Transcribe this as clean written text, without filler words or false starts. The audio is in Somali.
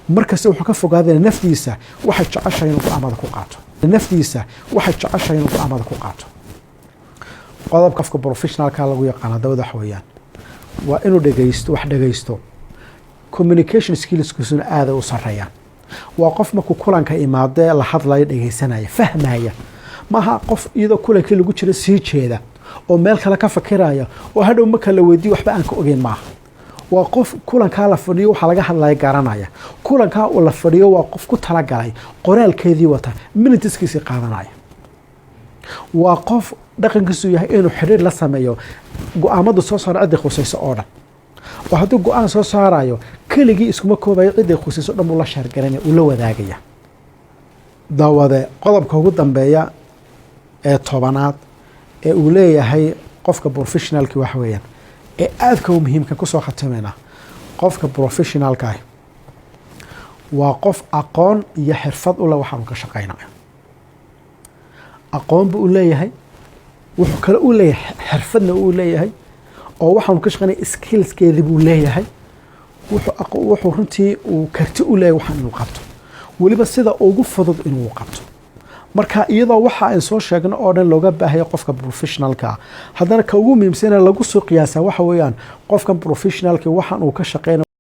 markasta wuxuu ka fogaaday naftiisa waxay jeceshahay inuu go'aamada ku qaato naftiisa waxay jeceshahay inuu go'aamada ku qaato qodobka qofka professionalka lagu yaqaan dawada xawayaan waa inuu dhageysto communication skillskusuna aad u sareeyaan waa qof markuu kulanka imaado la hadlayo dhageysanaya fahmaya maaha qof iyadoo kulankii lagu jiro sii jeeda oo meel kale ka fakiraya oo hadhow marka la weydiiyo waxba aan ka ogeyn maaha waa qof kulanka la fadhiyo waxa laga hadlayo garanaya kulanka oo la fadhiyo waa qof ku tala galay qoraalkeedii wata minuteskiisa qaadanaya waa qof dhaqankiisu yahay inuu xiriir la sameeyo go'aamada soo saar cid khusayso oo dhan oo hadduu go'aan soo saarayo keligii iskuma koobayo cid khusayso dhan la shaargaranaya uu la wadaagaya dawada qodobka ugu dambeeya ee tobanaad ee uu leeyahay qofka professionalki wax weeyaan ee aadka muhiimka ku soo khatameena qofka professionalka waa qof aqoon iyo xirfad u leh waxaan ka shaqeynayo aqoon buu leeyahay wuxuu kale u leeyahay xirfadna uu leeyahay oo waxaan ka shaqeynay skillskeedii buu leeyahay wuxuu runtii uu karti u leeyahay waxaan inuu qabto waliba sida ugu fudud inuu qabto marka iyadoo waxa aan soo sheegno oo dhan looga baahay qofka professionalka haddana ka ugu muhiimsan lagu soo qiyaasa waxa weeyaan qofka professionalka waxaan uu ka shaqeynaa